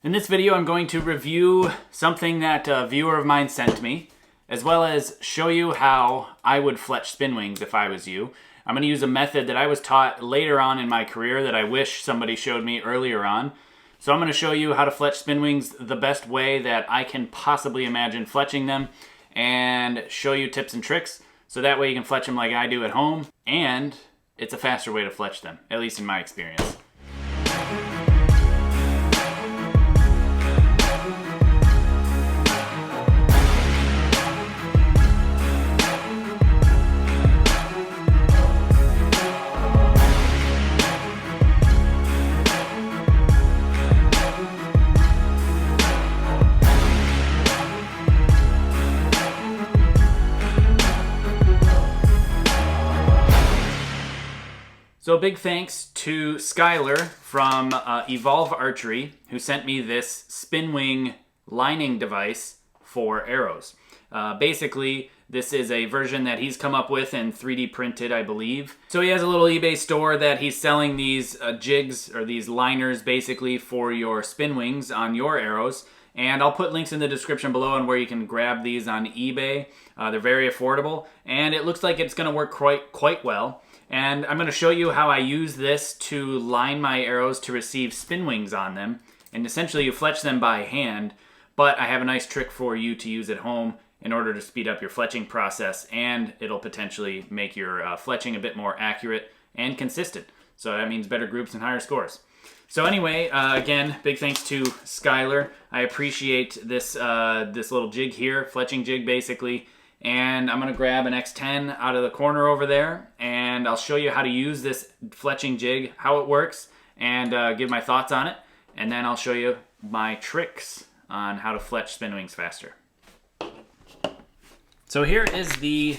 In this video, I'm going to review something that a viewer of mine sent me, as well as show you how I would fletch spin wings if I was you. I'm going to use a method that I was taught later on in my career that I wish somebody showed me earlier on. So I'm going to show you how to fletch spin wings the best way that I can possibly imagine fletching them, and show you tips and tricks, so that way you can fletch them like I do at home, and it's a faster way to fletch them, at least in my experience. So big thanks to Skylar from Evolve Archery, who sent me this SpinWing lining device for arrows. Basically, this is a version that he's come up with and 3D printed, I believe. So he has a little eBay store that he's selling these jigs, or these liners basically, for your spin wings on your arrows. And I'll put links in the description below on where you can grab these on eBay. They're very affordable, and it looks like it's going to work quite well. And I'm going to show you how I use this to line my arrows to receive spin wings on them. And essentially you fletch them by hand, but I have a nice trick for you to use at home in order to speed up your fletching process, and it'll potentially make your fletching a bit more accurate and consistent. So that means better groups and higher scores. So anyway, again, big thanks to Skylar. I appreciate this, this little jig here, Fletching Jig basically. And I'm going to grab an X10 out of the corner over there, and I'll show you how to use this Fletching Jig, how it works, and give my thoughts on it. And then I'll show you my tricks on how to fletch spin wings faster. So here is the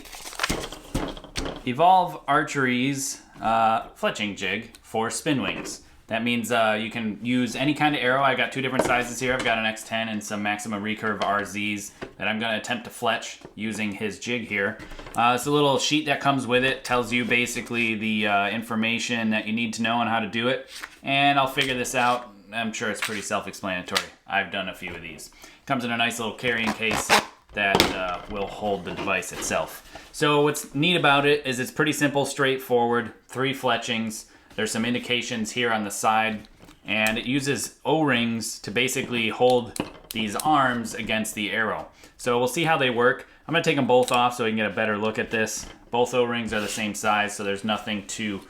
Evolve Archery's Fletching Jig for spin wings. That means you can use any kind of arrow. I got two different sizes here. I've got an X10 and some maximum recurve RZs that I'm going to attempt to fletch using his jig here. It's a little sheet that comes with it. Tells you basically the information that you need to know on how to do it. And I'll figure this out. I'm sure it's pretty self-explanatory. I've done a few of these. Comes in a nice little carrying case that will hold the device itself. So what's neat about it is it's pretty simple, straightforward, 3 fletchings. There's some indications here on the side, and it uses O-rings to basically hold these arms against the arrow. So we'll see how they work. I'm going to take them both off so we can get a better look at this. Both O-rings are the same size, so there's nothing to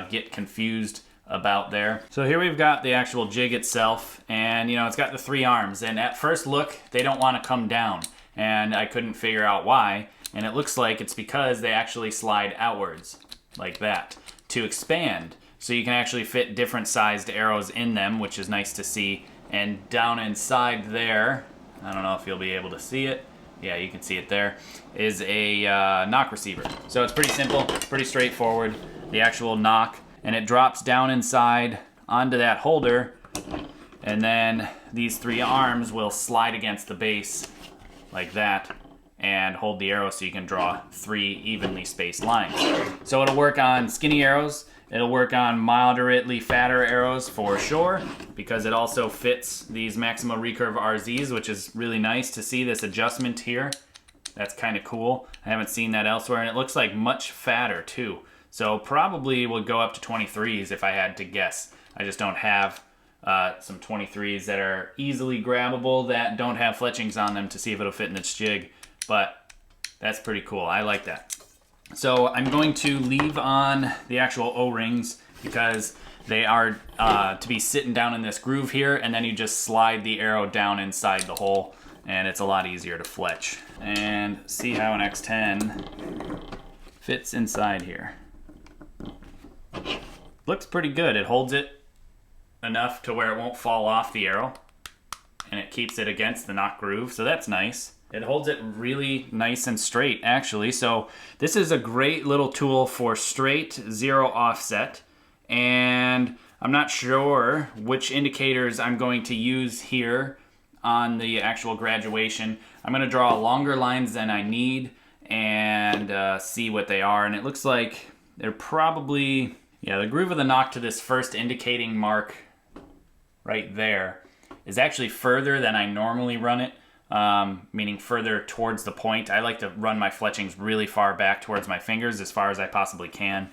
get confused about there. So here we've got the actual jig itself, and you know, it's got the 3 arms, and at first look they don't want to come down, and I couldn't figure out why, and it looks like it's because they actually slide outwards like that to expand. So you can actually fit different sized arrows in them, which is nice to see. And down inside there, I don't know if you'll be able to see it. Yeah, you can see it there, is a knock receiver. So it's pretty simple, pretty straightforward, the actual knock. And it drops down inside onto that holder. And then these 3 arms will slide against the base like that and hold the arrow so you can draw 3 evenly spaced lines. So it'll work on skinny arrows. It'll work on moderately fatter arrows for sure, because it also fits these maximum recurve RZs, which is really nice to see this adjustment here. That's kind of cool. I haven't seen that elsewhere, and it looks like much fatter too. So probably would go up to 23s if I had to guess. I just don't have some 23s that are easily grabbable that don't have fletchings on them to see if it'll fit in this jig, but that's pretty cool. I like that. So I'm going to leave on the actual O-rings because they are to be sitting down in this groove here, and then you just slide the arrow down inside the hole, and it's a lot easier to fletch. And see how an X10 fits inside here. Looks pretty good. It holds it enough to where it won't fall off the arrow, and it keeps it against the knock groove, so that's nice. It holds it really nice and straight, actually. So this is a great little tool for straight, 0 offset. And I'm not sure which indicators I'm going to use here on the actual graduation. I'm going to draw longer lines than I need and see what they are. And it looks like they're probably, yeah, the groove of the knock to this first indicating mark right there is actually further than I normally run it, meaning further towards the point. I like to run my fletchings really far back towards my fingers, as far as I possibly can,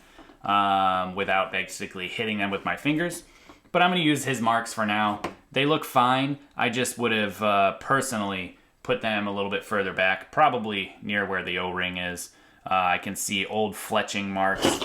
without basically hitting them with my fingers. But I'm going to use his marks for now. They look fine. I just would have personally put them a little bit further back, probably near where the O-ring is. I can see old fletching marks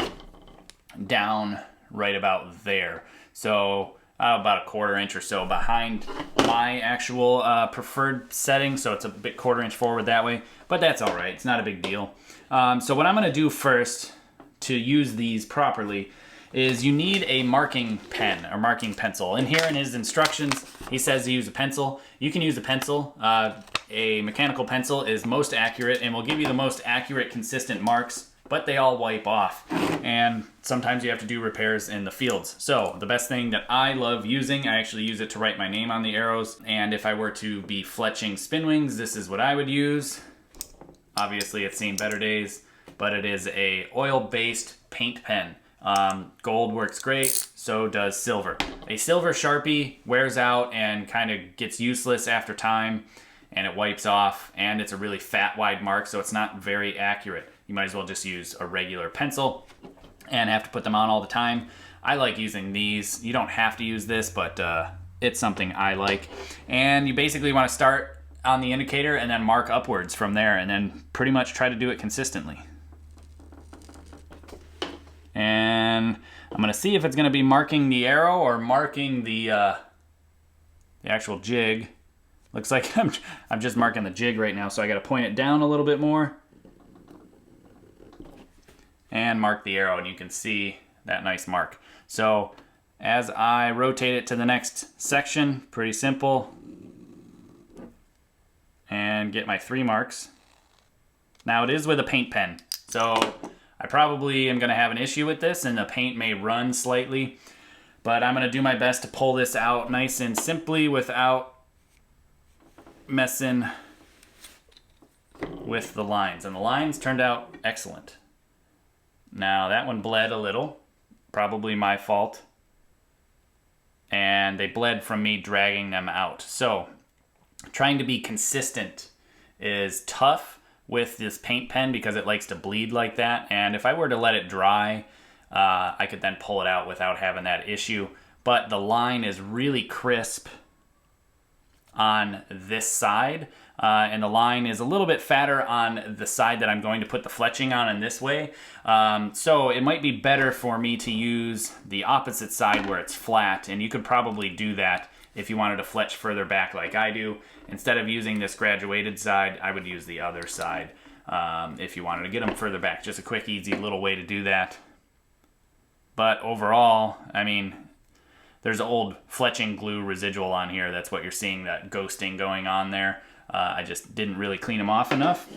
down right about there. So about a 1/4 inch or so behind my actual preferred setting. So it's a bit 1/4 inch forward that way, but that's all right. It's not a big deal. So what I'm going to do first to use these properly is you need a marking pen or marking pencil. And here in his instructions, he says to use a pencil. You can use a pencil. A mechanical pencil is most accurate and will give you the most accurate, consistent marks, but they all wipe off. And sometimes you have to do repairs in the fields. So the best thing that I love using, I actually use it to write my name on the arrows. And if I were to be fletching Spin-Wings, this is what I would use. Obviously it's seen better days, but it is a oil-based paint pen. Gold works great, so does silver. A silver Sharpie wears out and kind of gets useless after time, and it wipes off, and it's a really fat, wide mark, so it's not very accurate. You might as well just use a regular pencil and have to put them on all the time. I like using these. You don't have to use this, but it's something I like. And you basically want to start on the indicator and then mark upwards from there, and then pretty much try to do it consistently. And I'm going to see if it's going to be marking the arrow or marking the actual jig. Looks like I'm just marking the jig right now, so I got to point it down a little bit more and mark the arrow, and you can see that nice mark. So as I rotate it to the next section, pretty simple, and get my 3 marks. Now it is with a paint pen, so I probably am going to have an issue with this, and the paint may run slightly, but I'm going to do my best to pull this out nice and simply without messing with the lines. And the lines turned out excellent. Now that one bled a little, probably my fault, and they bled from me dragging them out. So trying to be consistent is tough with this paint pen because it likes to bleed like that, and if I were to let it dry, I could then pull it out without having that issue. But the line is really crisp on this side, and the line is a little bit fatter on the side that I'm going to put the fletching on in this way. So it might be better for me to use the opposite side where it's flat, and you could probably do that if you wanted to fletch further back like I do. Instead of using this graduated side, I would use the other side if you wanted to get them further back. Just a quick, easy little way to do that. But overall, I mean, there's old fletching glue residual on here. That's what you're seeing, that ghosting going on there. I just didn't really clean them off enough.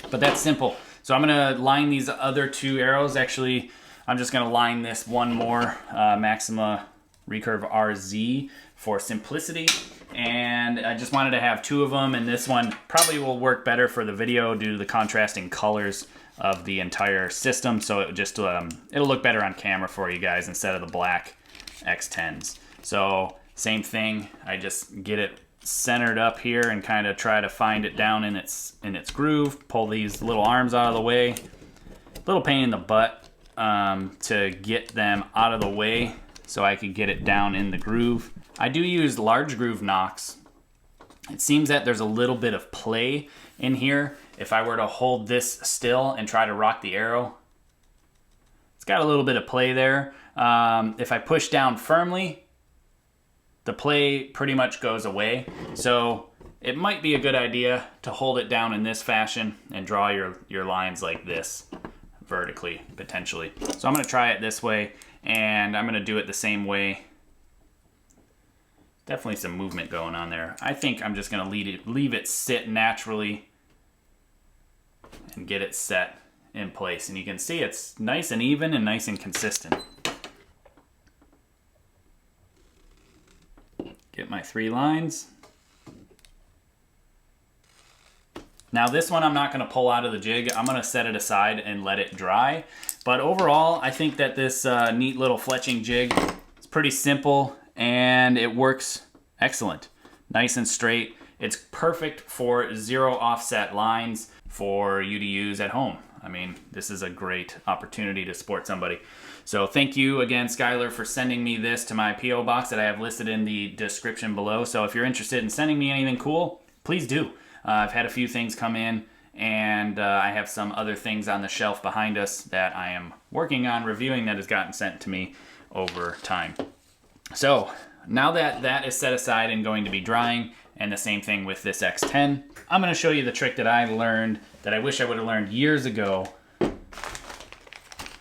But that's simple. So I'm going to line these other 2 arrows. Actually, I'm just going to line this one more Maxima Recurve RZ for simplicity. And I just wanted to have 2 of them, and this one probably will work better for the video due to the contrasting colors of the entire system. So it just it'll look better on camera for you guys instead of the black X10s. So same thing, I just get it centered up here and kind of try to find it down in its groove. Pull these little arms out of the way. Little pain in the butt to get them out of the way so I could get it down in the groove. I do use large groove nocks. It seems that there's a little bit of play in here. If I were to hold this still and try to rock the arrow, it's got a little bit of play there. If I push down firmly, the play pretty much goes away. So it might be a good idea to hold it down in this fashion and draw your lines like this, vertically, potentially. So I'm going to try it this way, and I'm going to do it the same way. Definitely some movement going on there. I think I'm just going to leave it sit naturally and get it set in place. And you can see it's nice and even and nice and consistent. Get my 3 lines. Now this one I'm not going to pull out of the jig. I'm going to set it aside and let it dry. But overall, I think that this neat little fletching jig is pretty simple, and it works Excellent. Nice and straight. It's perfect for 0 offset lines for you to use at home. I mean, this is a great opportunity to support somebody. So thank you again, Skylar, for sending me this to my P.O. box that I have listed in the description below. So if you're interested in sending me anything cool, please do. I've had a few things come in, and I have some other things on the shelf behind us that I am working on reviewing that has gotten sent to me over time. So now that that is set aside and going to be drying, and the same thing with this X10, I'm going to show you the trick that I learned that I wish I would have learned years ago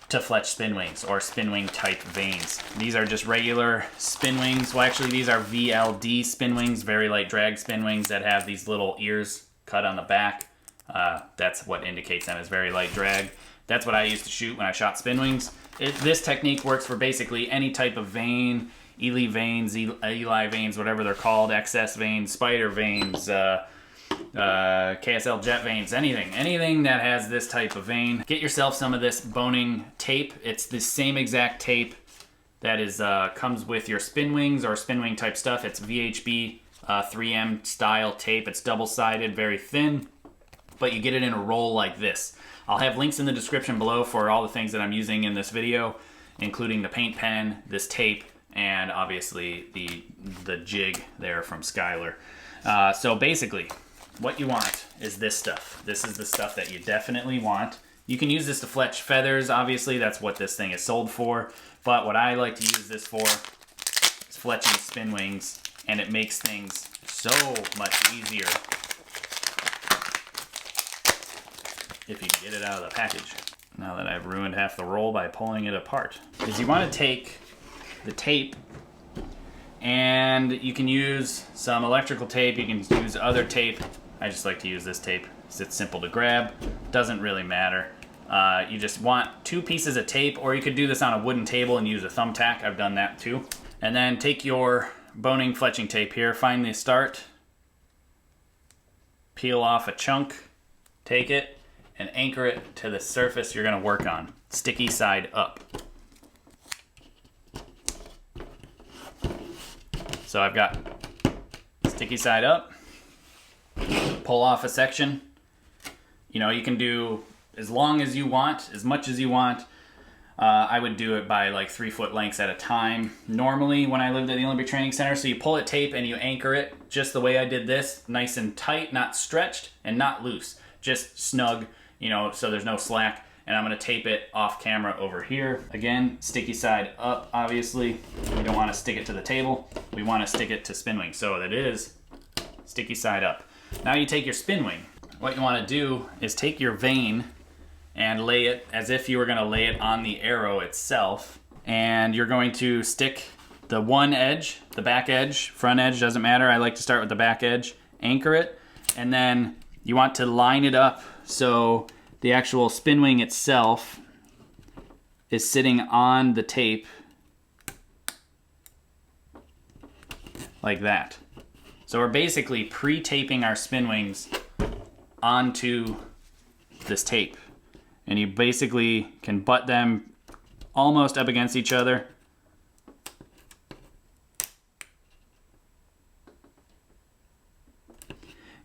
to fletch spin wings or spin wing type vanes. These are just regular spin wings. Well, actually these are VLD spin wings, very light drag spin wings that have these little ears cut on the back. That's what indicates them as very light drag. That's what I used to shoot when I shot spin wings. This technique works for basically any type of vane, Ely vanes, Eli vanes, whatever they're called, XS vanes, spider vanes, KSL jet vanes, anything that has this type of vane. Get yourself some of this boning tape. It's the same exact tape that is comes with your spin wings or spin wing type stuff. It's VHB 3M style tape. It's double-sided, very thin, but you get it in a roll like this. I'll have links in the description below for all the things that I'm using in this video, including the paint pen, this tape, and obviously the jig there from Skylar. So basically, what you want is this stuff. This is the stuff that you definitely want. You can use this to fletch feathers, obviously. That's what this thing is sold for. But what I like to use this for is fletching spin wings, and it makes things so much easier if you can get it out of the package. Now that I've ruined half the roll by pulling it apart. Is you want to take the tape, and you can use some electrical tape, you can use other tape. I just like to use this tape because it's simple to grab, doesn't really matter. You just want 2 pieces of tape, or you could do this on a wooden table and use a thumbtack. I've done that too. And then take your boning fletching tape here, find the start, peel off a chunk, take it, and anchor it to the surface you're going to work on, sticky side up. So I've got sticky side up, pull off a section. You know, you can do as long as you want, as much as you want. I would do it by like 3-foot lengths at a time normally when I lived at the Olympic Training Center. So you pull it tape and you anchor it just the way I did this, nice and tight, not stretched and not loose, just snug, you know, so there's no slack. And I'm gonna tape it off camera over here. Again, sticky side up, obviously. We don't wanna stick it to the table. We wanna stick it to spin wing. So it is sticky side up. Now you take your spin wing. What you wanna do is take your vane and lay it as if you were gonna lay it on the arrow itself. And you're going to stick the one edge, the back edge, front edge, doesn't matter. I like to start with the back edge, anchor it, and then you want to line it up so the actual spin wing itself is sitting on the tape like that. So we're basically pre-taping our spin wings onto this tape. And you basically can butt them almost up against each other.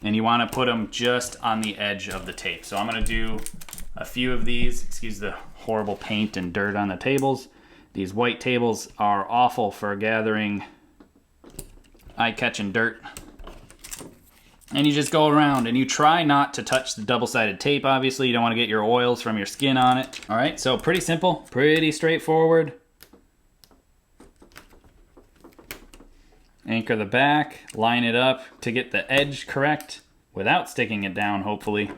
And you want to put them just on the edge of the tape. So I'm going to do a few of these. Excuse the horrible paint and dirt on the tables. These white tables are awful for gathering eye-catching dirt. And you just go around and you try not to touch the double-sided tape, obviously. You don't want to get your oils from your skin on it. All right, so pretty simple, pretty straightforward. Anchor the back, line it up to get the edge correct without sticking it down, hopefully.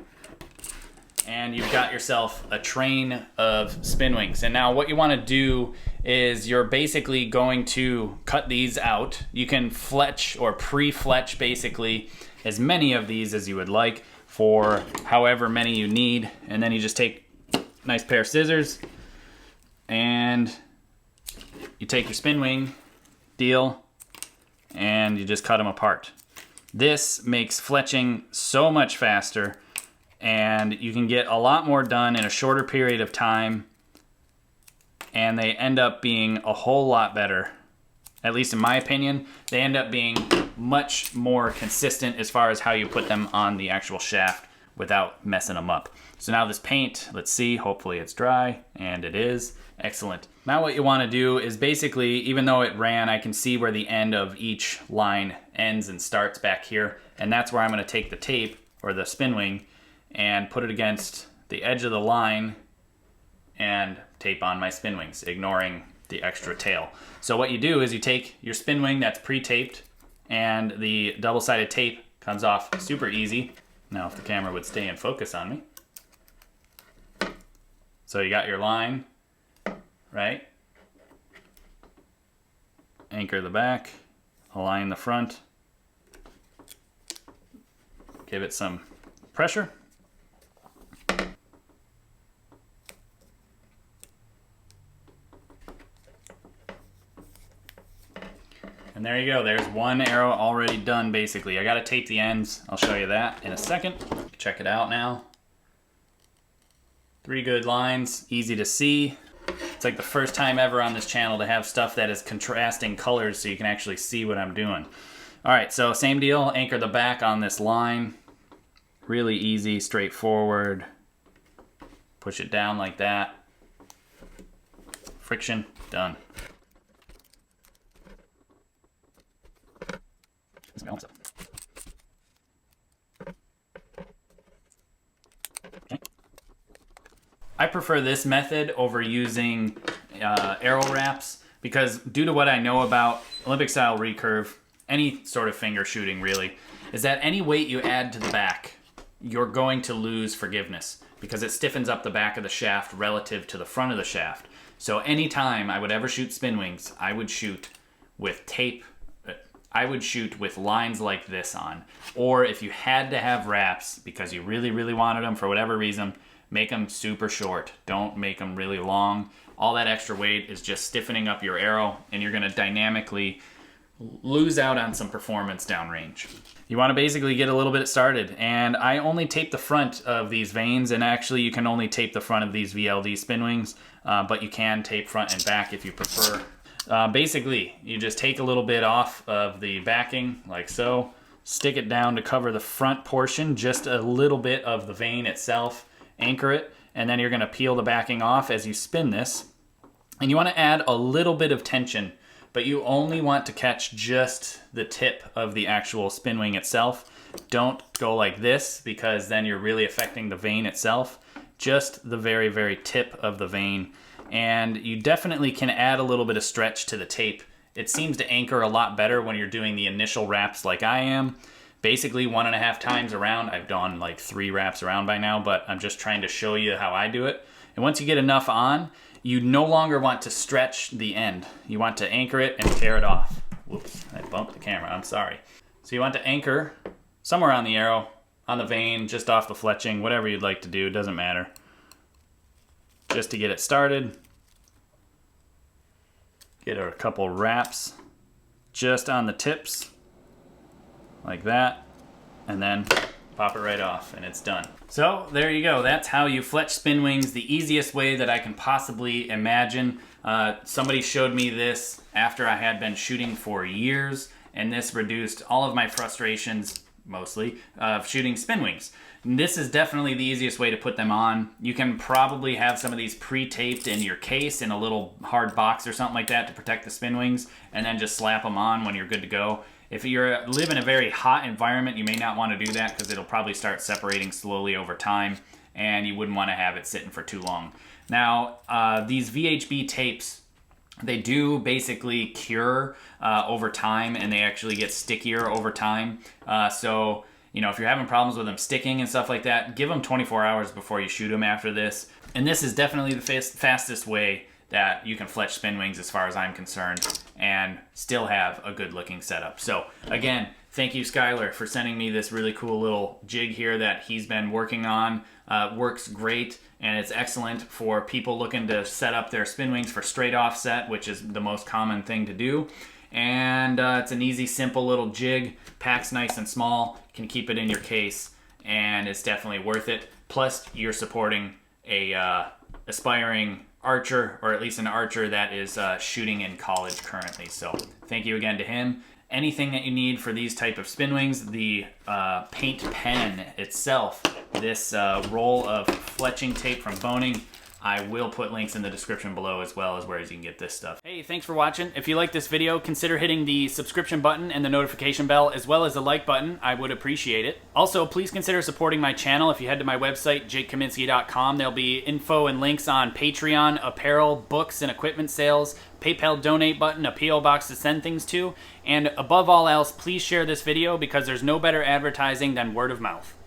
And you've got yourself a train of spin wings. And now what you want to do is you're basically going to cut these out. You can fletch or pre-fletch basically as many of these as you would like for however many you need. And then you just take a nice pair of scissors and you take your spin wing deal and you just cut them apart. This makes fletching so much faster, and you can get a lot more done in a shorter period of time, and they end up being a whole lot better at least in my opinion, they end up being much more consistent as far as how you put them on the actual shaft without messing them up. So now this paint, let's see, hopefully it's dry, and it is. Excellent. Now what you want to do is basically, even though it ran, I can see where the end of each line ends and starts back here, and that's where I'm going to take the tape, or the SpinWing, and put it against the edge of the line and tape on my SpinWings, ignoring the extra tail. So what you do is you take your SpinWing that's pre-taped, and the double-sided tape comes off super easy. Now if the camera would stay in focus on me. So you got your line, right? Anchor the back, align the front, give it some pressure. And there you go, there's one arrow already done basically. I gotta tape the ends, I'll show you that in a second. Check it out now. 3 good lines, easy to see. It's like the first time ever on this channel to have stuff that is contrasting colors so you can actually see what I'm doing. All right, so same deal, anchor the back on this line. Really easy, straightforward. Push it down like that. Friction, done. I prefer this method over using arrow wraps because due to what I know about Olympic style recurve, any sort of finger shooting really, is that any weight you add to the back, you're going to lose forgiveness because it stiffens up the back of the shaft relative to the front of the shaft. So anytime I would ever shoot SpinWings, I would shoot with tape. I would shoot with lines like this on. Or if you had to have wraps because you really, really wanted them for whatever reason, make them super short. Don't make them really long. All that extra weight is just stiffening up your arrow and you're gonna dynamically lose out on some performance downrange. You wanna basically get a little bit started, and I only tape the front of these vanes, and actually you can only tape the front of these VLD SpinWings, but you can tape front and back if you prefer. Basically, you just take a little bit off of the backing, like so, stick it down to cover the front portion, just a little bit of the vane itself, anchor it, and then you're gonna peel the backing off as you spin this. And you wanna add a little bit of tension, but you only want to catch just the tip of the actual SpinWing itself. Don't go like this because then you're really affecting the vane itself. Just the very, very tip of the vane. And you definitely can add a little bit of stretch to the tape. It seems to anchor a lot better when you're doing the initial wraps like I am. Basically 1.5 times around. I've done like 3 wraps around by now, but I'm just trying to show you how I do it. And once you get enough on, you no longer want to stretch the end. You want to anchor it and tear it off. Whoops, I bumped the camera, I'm sorry. So you want to anchor somewhere on the arrow, on the vane, just off the fletching, whatever you'd like to do, doesn't matter. Just to get it started. Get a couple wraps just on the tips, like that, and then pop it right off and it's done. So there you go, that's how you fletch SpinWings, the easiest way that I can possibly imagine. Somebody showed me this after I had been shooting for years, and this reduced all of my frustrations, mostly, of shooting SpinWings. This is definitely the easiest way to put them on. You can probably have some of these pre-taped in your case in a little hard box or something like that to protect the SpinWings, and then just slap them on when you're good to go. If you live in a very hot environment, you may not want to do that because it'll probably start separating slowly over time, and you wouldn't want to have it sitting for too long. Now, these VHB tapes, they do basically cure over time, and they actually get stickier over time. So, you know, if you're having problems with them sticking and stuff like that, give them 24 hours before you shoot them after this. And this is definitely the fastest way that you can fletch SpinWings as far as I'm concerned and still have a good looking setup. So again, thank you Skylar for sending me this really cool little jig here that he's been working on. Works great, and it's excellent for people looking to set up their SpinWings for straight offset, which is the most common thing to do. And it's an easy, simple little jig, packs nice and small, can keep it in your case, and it's definitely worth it. Plus, you're supporting a aspiring archer, or at least an archer that is shooting in college currently. So thank you again to him. Anything that you need for these type of SpinWings, the paint pen itself, this roll of fletching tape from Boning, I will put links in the description below, as well as where you can get this stuff. Hey, thanks for watching. If you like this video, consider hitting the subscription button and the notification bell, as well as the like button. I would appreciate it. Also, please consider supporting my channel. If you head to my website, jakekaminski.com, there'll be info and links on Patreon, apparel, books, and equipment sales, PayPal donate button, a P.O. box to send things to, and above all else, please share this video because there's no better advertising than word of mouth.